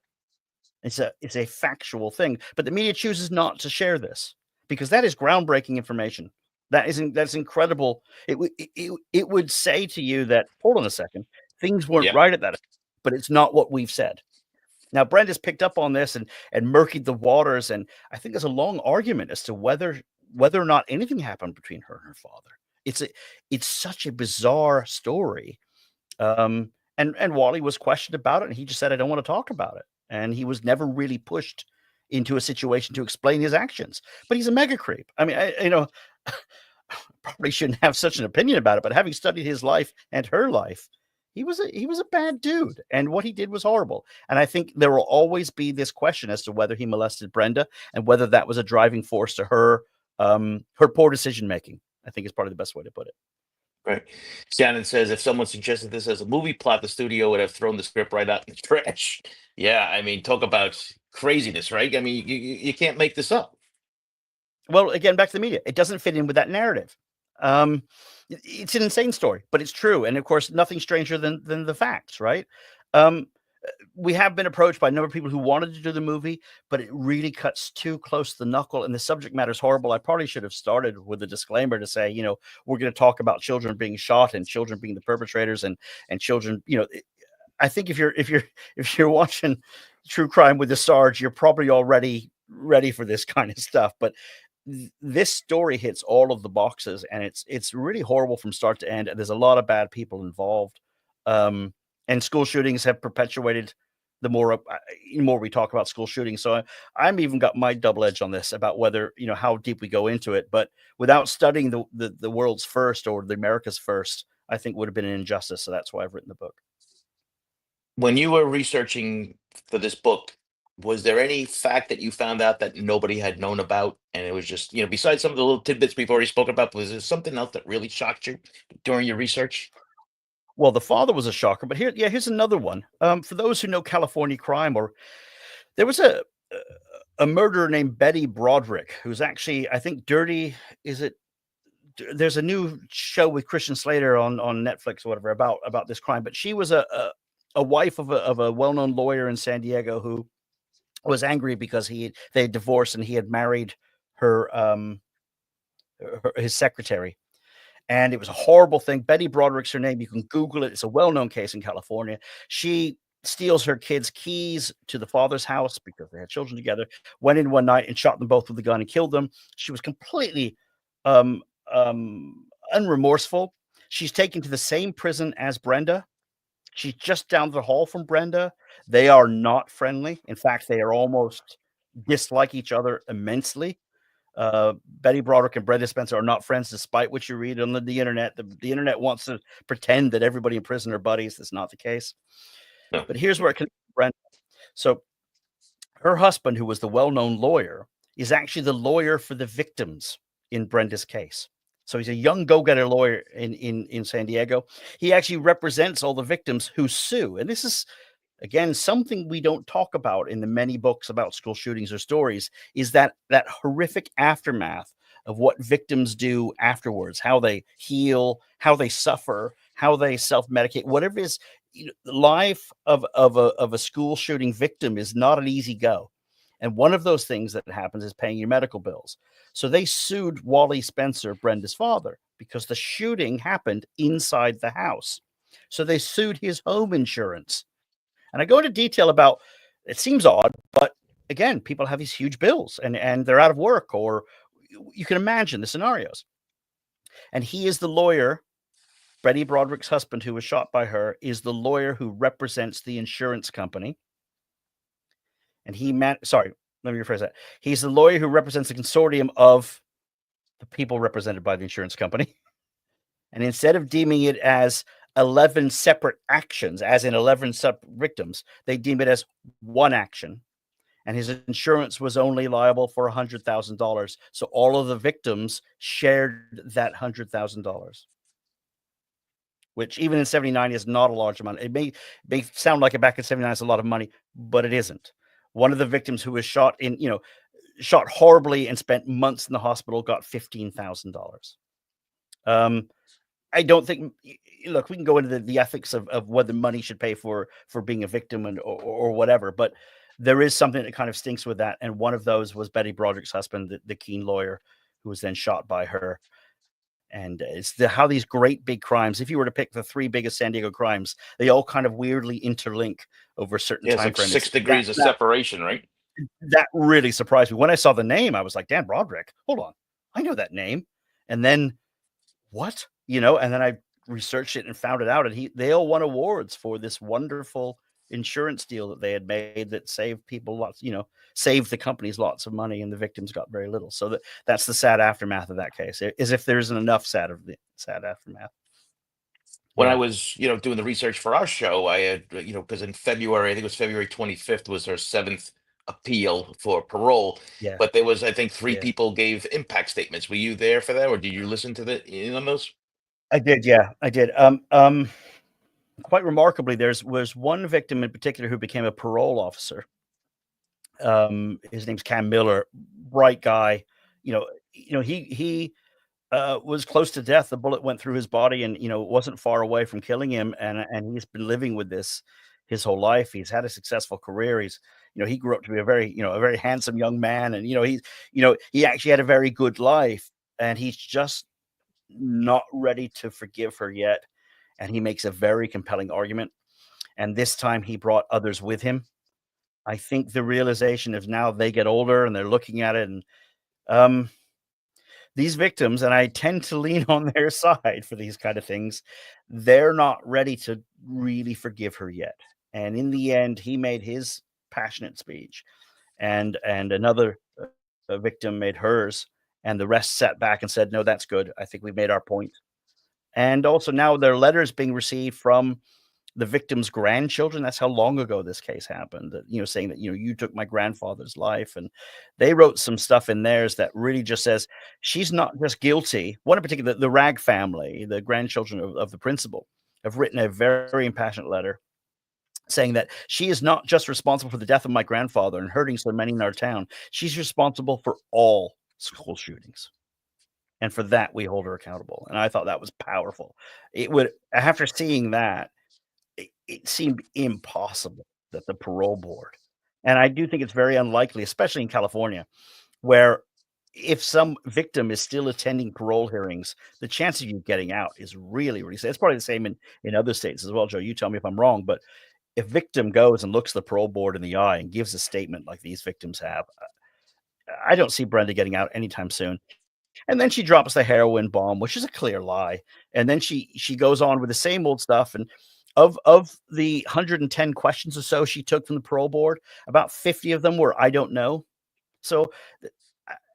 It's a factual thing, but the media chooses not to share this because that is groundbreaking information. That's incredible. It would say to you that, "Hold on a second, things weren't Yeah. right at that," but it's not what we've said. Now, Brenda's picked up on this and murkied the waters, and I think there's a long argument as to whether or not anything happened between her and her father. It's a it's such a bizarre story, and Wally was questioned about it, and he just said, "I don't want to talk about it." And he was never really pushed into a situation to explain his actions. But he's a mega creep. I mean, probably shouldn't have such an opinion about it, but having studied his life and her life, he was a bad dude, and what he did was horrible. And I think there will always be this question as to whether he molested Brenda and whether that was a driving force to her poor decision making. I think is probably the best way to put it. Right. Shannon says if someone suggested this as a movie plot, the studio would have thrown the script right out in the trash. Yeah, I mean, talk about craziness, right? I mean, you can't make this up. Well, again, back to the media. It doesn't fit in with that narrative. Um, it's an insane story, but it's true, and of course, nothing stranger than the facts, right? Um, we have been approached by a number of people who wanted to do the movie, but it really cuts too close to the knuckle, and the subject matter is horrible. I probably should have started with a disclaimer to say, we're going to talk about children being shot and children being the perpetrators, and children. I think if you're watching true crime with the Sarge, you're probably already ready for this kind of stuff, but this story hits all of the boxes, and it's really horrible from start to end, and there's a lot of bad people involved. And school shootings have perpetuated the more we talk about school shootings. So I'm even got my double edge on this about whether, how deep we go into it, but without studying the world's first or the America's first, I think would have been an injustice. So that's why I've written the book. When you were researching for this book, was there any fact that you found out that nobody had known about? And it was just, besides some of the little tidbits we've already spoken about, was there something else that really shocked you during your research? Well, the father was a shocker, but here's another one. For those who know California crime, or there was a murderer named Betty Broderick, who's actually, I think, Dirty. Is it? There's a new show with Christian Slater on Netflix or whatever about this crime. But she was a wife of a well known lawyer in San Diego who was angry because they had divorced and he had married his secretary. And it was a horrible thing. Betty Broderick's her name. You can Google it. It's a well-known case in California. She steals her kids' keys to the father's house because they had children together, went in one night and shot them both with a gun and killed them. She was completely um, unremorseful. She's taken to the same prison as Brenda. She's just down the hall from Brenda. They are not friendly. In fact, they are almost dislike each other immensely. Betty Broderick and Brenda Spencer are not friends, despite what you read on the internet. The internet wants to pretend that everybody in prison are buddies. That's not the case. No. But here's where it connects to Brenda. So her husband, who was the well-known lawyer, is actually the lawyer for the victims in Brenda's case. So he's a young go-getter lawyer in San Diego. He actually represents all the victims who sue. And this is, again, something we don't talk about in the many books about school shootings or stories, is that horrific aftermath of what victims do afterwards, how they heal, how they suffer, how they self-medicate, whatever it is. The life of a school shooting victim is not an easy go. And one of those things that happens is paying your medical bills. So they sued Wally Spencer, Brenda's father, because the shooting happened inside the house. So they sued his home insurance. And I go into detail about, it seems odd, but again, people have these huge bills and they're out of work, or you can imagine the scenarios. And he is the lawyer. Betty Broderick's husband, who was shot by her, is the lawyer who represents the insurance company. And sorry, let me rephrase that. He's the lawyer who represents the consortium of the people represented by the insurance company. And instead of deeming it as 11 separate actions, as in 11 separate victims, they deem it as one action. And his insurance was only liable for $100,000. So all of the victims shared that $100,000, which even in 79 is not a large amount. It may sound like it back in 79 is a lot of money, but it isn't. One of the victims who was shot horribly and spent months in the hospital got $15,000. Um, I don't think look, we can go into the ethics of whether money should pay for being a victim and or whatever, but there is something that kind of stinks with that, and one of those was Betty Broderick's husband, the keen lawyer who was then shot by her. And it's how these great big crimes, if you were to pick the 3 biggest San Diego crimes, they all kind of weirdly interlink over a certain Yeah, it's time like frame. 6 That degrees of that separation, right? that really surprised me. When I saw the name, I was like, "Dan Broderick, hold on, I know that name." And then, "What?" And then I researched it and found it out, and they all won awards for this wonderful insurance deal that they had made that saved people saved the companies lots of money, and the victims got very little. So that's the sad aftermath of that case, as if there isn't enough sad aftermath. When I Yeah, was, doing the research for our show, I had, because in February, I think it was February 25th was her 7th appeal for parole. yeah, But there was, I think, 3 yeah. people gave impact statements. Were you there for that, or did you listen to on those? I did, yeah, I did. Quite remarkably, was one victim in particular who became a parole officer. His name's Cam Miller, bright guy. He was close to death. The bullet went through his body, and wasn't far away from killing him. And he's been living with this his whole life. He's had a successful career. He grew up to be a very handsome young man, and he actually had a very good life. And he's just not ready to forgive her yet. And he makes a very compelling argument. And this time, he brought others with him. I think the realization is now they get older and they're looking at it, and um, these victims, and I tend to lean on their side for these kind of things, they're not ready to really forgive her yet. And in the end, he made his passionate speech, and another victim made hers, and the rest sat back and said, "No, that's good. I think we've made our point." And also now there are letters being received from the victim's grandchildren. That's how long ago this case happened. That saying that you took my grandfather's life, and they wrote some stuff in theirs that really just says she's not just guilty. One in particular, the Rag family, the grandchildren of the principal, have written a very impassionate letter saying that she is not just responsible for the death of my grandfather and hurting so many in our town. She's responsible for all school shootings. And for that, we hold her accountable. And I thought that was powerful. After seeing that, it seemed impossible that the parole board, and I do think it's very unlikely, especially in California, where if some victim is still attending parole hearings, the chance of you getting out is really, really it's probably the same in other states as well, Joe. You tell me if I'm wrong, but if victim goes and looks the parole board in the eye and gives a statement like these victims have, I don't see Brenda getting out anytime soon. And then she drops the heroin bomb, which is a clear lie. And then she goes on with the same old stuff. And of the 110 questions or so she took from the parole board, about 50 of them were I don't know. So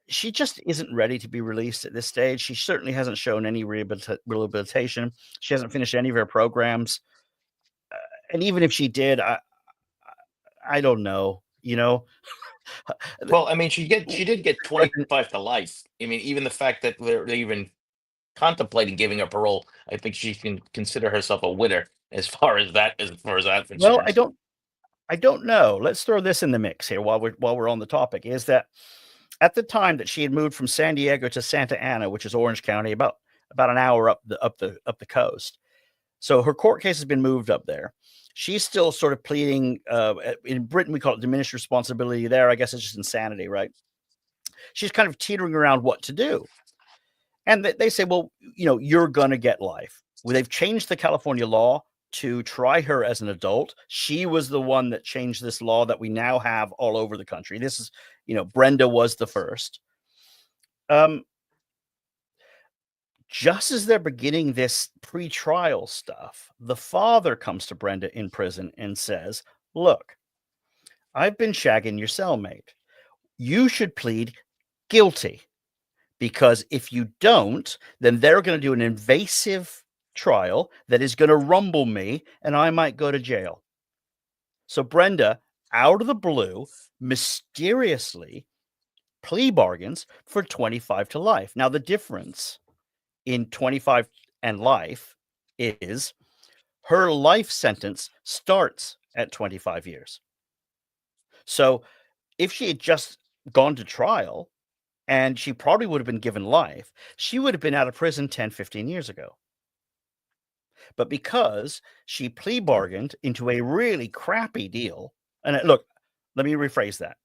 she just isn't ready to be released at this stage. She certainly hasn't shown any rehabilitation. She hasn't finished any of her programs. And even if she did, I don't know. Well, I mean, she did get 25 to life. I mean, even the fact that they're even contemplating giving her parole, I think she can consider herself a winner as far as that's Well, concerned. I don't know. Let's throw this in the mix here while we're on the topic. Is that at the time that she had moved from San Diego to Santa Ana, which is Orange County, about an hour up the coast. So her court case has been moved up there. She's still sort of pleading. In Britain, we call it diminished responsibility. There, I guess it's just insanity, right? She's kind of teetering around what to do, and they say, well, you're going to get life. Well, they've changed the California law to try her as an adult. She was the one that changed this law that we now have all over the country. This is, Brenda was the first. Um, just as they're beginning this pre-trial stuff, the father comes to Brenda in prison and says, "Look, I've been shagging your cellmate. You should plead guilty. Because if you don't, then they're going to do an invasive trial that is going to rumble me, and I might go to jail." So Brenda, out of the blue, mysteriously plea bargains for 25 to life. Now, the difference in 25 and life is her life sentence starts at 25 years. So if she had just gone to trial, and she probably would have been given life. She would have been out of prison 10, 15 years ago. But because she plea bargained into a really crappy deal, and look, let me rephrase that.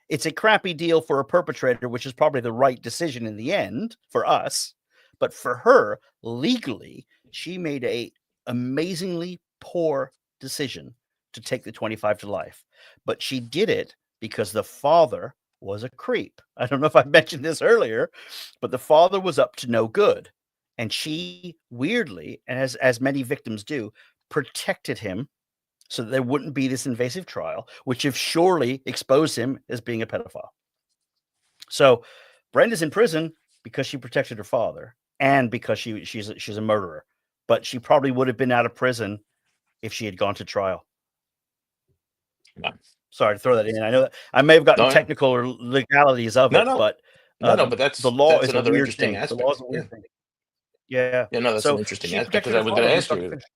It's a crappy deal for a perpetrator, which is probably the right decision in the end for us. But for her, legally, she made a amazingly poor decision to take the 25 to life. But she did it because the father was a creep. I don't know if I mentioned this earlier, but the father was up to no good. And she weirdly, and as many victims do, protected him so that there wouldn't be this invasive trial, which have surely exposed him as being a pedophile. So Brenda's in prison because she protected her father and because she's a murderer. But she probably would have been out of prison if she had gone to trial. No, Sorry to throw that in. I know that I may have gotten no, no, technical or legalities of no, it, no, but no. But the law that's is a another weird interesting thing. The law is aspect. a Yeah, weird thing. Yeah. yeah. No, that's an So interesting she aspect because protected I her was going father, to who's ask Dr. you. Fisher.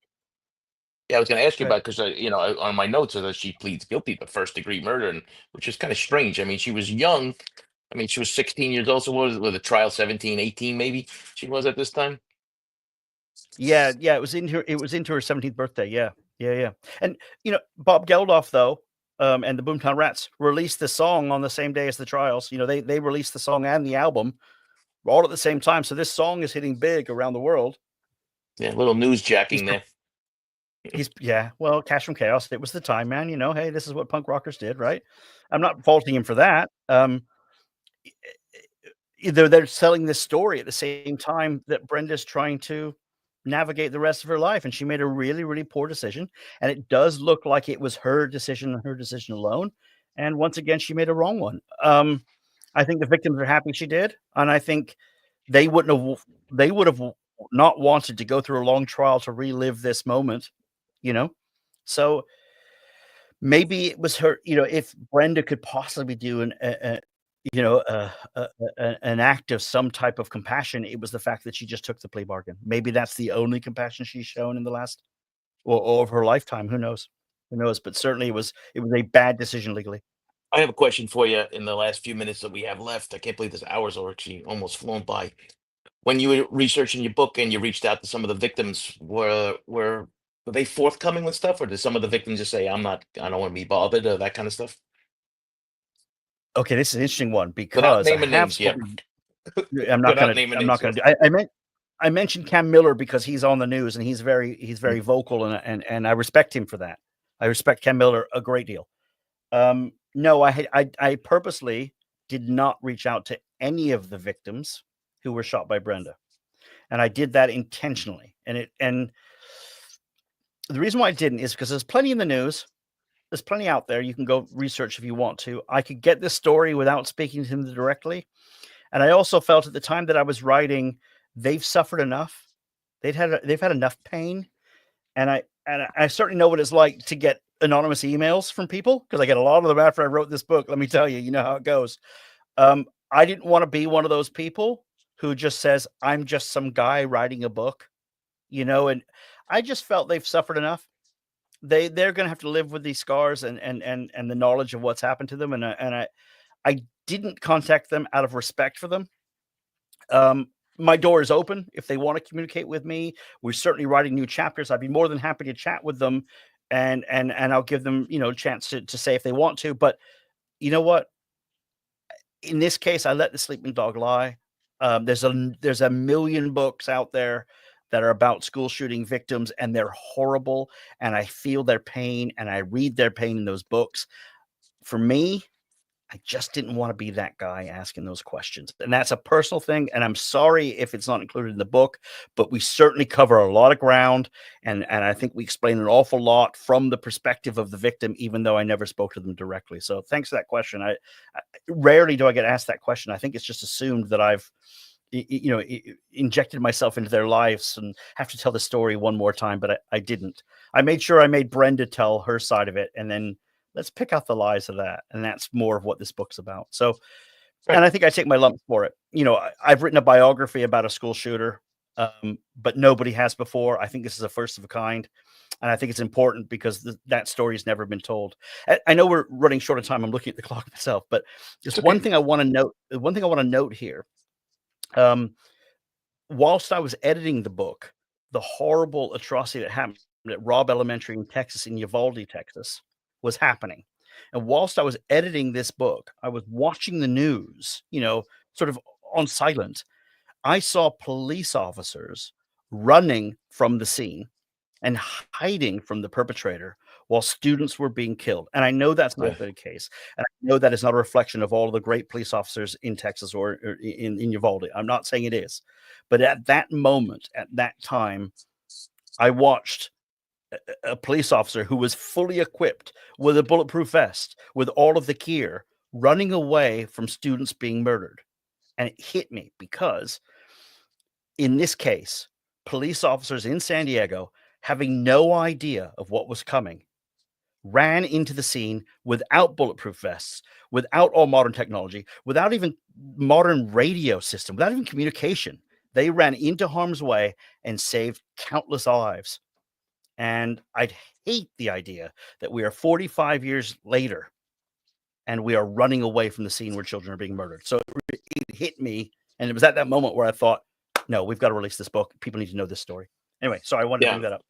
Yeah, I was going to ask you Good. about because on my notes is that she pleads guilty to first degree murder, and which is kind of strange. I mean, she was young. I mean, she was 16 years old. So what was it with the trial 17, 18 maybe she was at this time? Yeah, it was into her 17th birthday, yeah. Yeah. And, Bob Geldof, though, and the Boomtown Rats released the song on the same day as the trials. They released the song and the album all at the same time, so this song is hitting big around the world. Yeah, a little news He's jacking per there. yeah, well, Cash from Chaos, it was the time, man, hey, this is what punk rockers did, right? I'm not faulting him for that. They're selling this story at the same time that Brenda's trying to navigate the rest of her life, and she made a really, really poor decision, and it does look like it was her decision and her decision alone, and once again, she made a wrong one. I think the victims are happy she did, and I think they wouldn't have they would have not wanted to go through a long trial to relive this moment, you know? So, maybe it was her if Brenda could possibly do you know, an act of some type of compassion, it was the fact that she just took the plea bargain. Maybe that's the only compassion she's shown in the last or of her lifetime, who knows? Who knows? But certainly it was a bad decision legally. I have a question for you in the last few minutes that we have left. I can't believe this hour's already almost flown by. When you were researching your book and you reached out to some of the victims, were they forthcoming with stuff, or did some of the victims just say, I don't want to be bothered," or that kind of stuff? Okay, this is an interesting one Without because I naming have names, yeah. spoken I'm not Without gonna naming I'm names, not gonna yes. do I mentioned Cam Miller because he's on the news and he's very vocal and I respect him for that. I respect Cam Miller a great deal. No, I purposely did not reach out to any of the victims who were shot by Brenda, and I did that intentionally. And the reason why I didn't is because there's plenty in the news. There's plenty out there. You can go research if you want to. I could get this story without speaking to them directly, and I also felt at the time that I was writing, they've suffered enough. They've had enough pain, and I certainly know what it's like to get anonymous emails from people because I get a lot of them after I wrote this book. Let me tell you, you know how it goes. I didn't want to be one of those people who just says, I'm just some guy writing a book, and I just felt they've suffered enough. They're gonna have to live with these scars and the knowledge of what's happened to them. And I didn't contact them out of respect for them. My door is open if they want to communicate with me. We're certainly writing new chapters. I'd be more than happy to chat with them and I'll give them, a chance to say if they want to. But you know what? In this case, I let the sleeping dog lie. There's a million books out there that are about school shooting victims, and they're horrible. And I feel their pain, and I read their pain in those books. For me, I just didn't want to be that guy asking those questions. And that's a personal thing. And I'm sorry if it's not included in the book, but we certainly cover a lot of ground. And I think we explain an awful lot from the perspective of the victim, even though I never spoke to them directly. So thanks for that question. I rarely do I get asked that question. I think it's just assumed that I've injected myself into their lives and have to tell the story one more time, but I didn't. I made sure I made Brenda tell her side of it, and then let's pick out the lies of that. And that's more of what this book's about. So, Right. and I think I take my lumps for it. I've written a biography about a school shooter, but nobody has before. I think this is a first of a kind. And I think it's important because that story has never been told. I know we're running short of time. I'm looking at the clock myself, but It's there's one okay. thing I want to note. One thing I want to note here. Um, whilst I was editing the book, the horrible atrocity that happened at Robb Elementary in Texas, in Uvalde, Texas, was happening. And whilst I was editing this book, I was watching the news, sort of on silent. I saw police officers running from the scene and hiding from the perpetrator while students were being killed. And I know that's Yeah. not the case. And I know that is not a reflection of all of the great police officers in Texas or in Uvalde. I'm not saying it is. But at that moment, at that time, I watched a police officer who was fully equipped with a bulletproof vest, with all of the gear, running away from students being murdered. And it hit me because in this case, police officers in San Diego, having no idea of what was coming, ran into the scene without bulletproof vests, without all modern technology, without even modern radio system, without even communication. They ran into harm's way and saved countless lives. And I'd hate the idea that we are 45 years later and we are running away from the scene where children are being murdered. So it hit me. And it was at that moment where I thought, no, we've got to release this book. People need to know this story. Anyway, sorry, I wanted to Yeah. bring that up.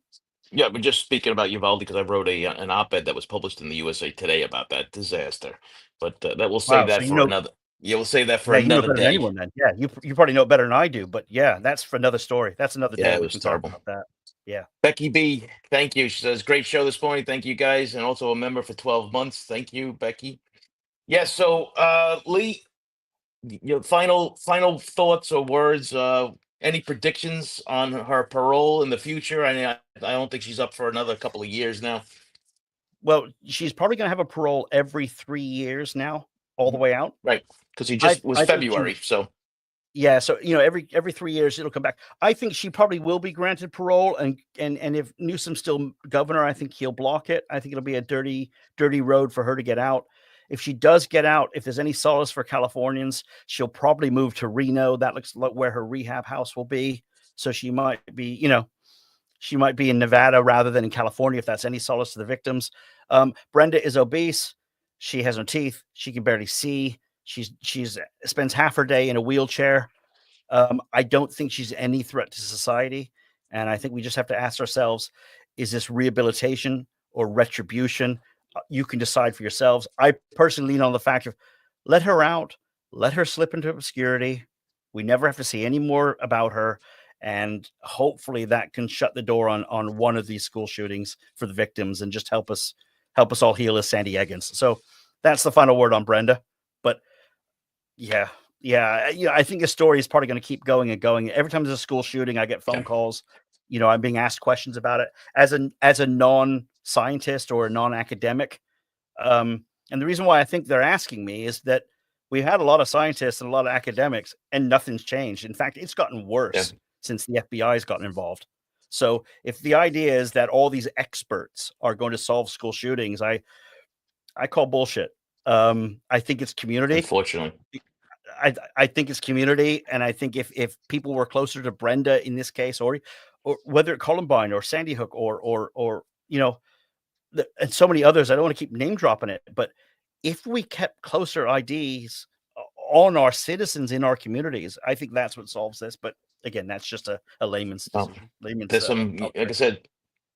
Yeah, but just speaking about Uvalde, because I wrote an op-ed that was published in the USA Today about that disaster. But that we'll save Wow. So that for another. Yeah, we'll save that for yeah, you know another better than day. anyone then. Yeah, you probably know it better than I do. But yeah, that's for another story. That's another Yeah, day. it We was can talk terrible. about that. Yeah. Becky B, thank you. She says, great show this morning. Thank you guys. And also a member for 12 months. Thank you, Becky. Yeah, so Leigh, your final thoughts or words, any predictions on her parole in the future? I mean, I don't think she's up for another couple of years now. Well, she's probably going to have a parole every 3 years now, all the Mhm. way out. Right. Because he I just was I think she February. So Yeah, so, every 3 years it'll come back. I think she probably will be granted parole, and if Newsom's still governor, I think he'll block it. I think it'll be a dirty, dirty road for her to get out. If she does get out, if there's any solace for Californians, she'll probably move to Reno. That looks like where her rehab house will be. So she might be in Nevada rather than in California, if that's any solace to the victims. Brenda is obese. She has no teeth. She can barely see. She's spends half her day in a wheelchair. I don't think she's any threat to society. And I think we just have to ask ourselves, is this rehabilitation or retribution? You can decide for yourselves. I personally lean on the fact of let her out, let her slip into obscurity. We never have to see any more about her. And hopefully that can shut the door on one of these school shootings for the victims and just help us all heal as San Diegans. So that's the final word on Brenda. But yeah. Yeah, I think the story is probably gonna keep going and going. Every time there's a school shooting, I get phone yeah, calls. I'm being asked questions about it as a non-scientist or a non-academic. And the reason why I think they're asking me is that we've had a lot of scientists and a lot of academics, and nothing's changed. In fact, it's gotten yeah, worse since the FBI has gotten involved. So if the idea is that all these experts are going to solve school shootings, I call bullshit. I think it's community. unfortunately. I think it's community, and I think if people were closer to Brenda in this case, or whether at Columbine or Sandy Hook or and so many others, I don't want to keep name dropping it, but if we kept closer IDs on our citizens in our communities, I think that's what solves this. But again, that's just a layman's Um, decision, layman's there's some, thought like I there. said,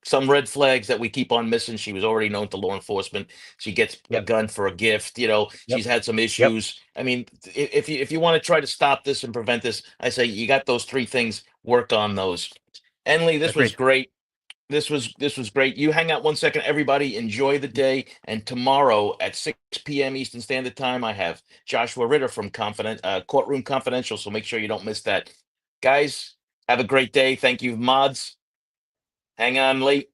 some red flags that we keep on missing. She was already known to law enforcement. She gets a Yep, gun for a gift. yep, She's had some yep. issues. I mean, if you want to try to stop this and prevent this, I say you got those three things. Work on those. Enley, this was Agreed. great. This was great. You hang out 1 second, everybody. Enjoy the day. And tomorrow at 6 p.m. Eastern Standard Time, I have Joshua Ritter from Courtroom Confidential. So make sure you don't miss that. Guys, have a great day. Thank you, mods. Hang on, late.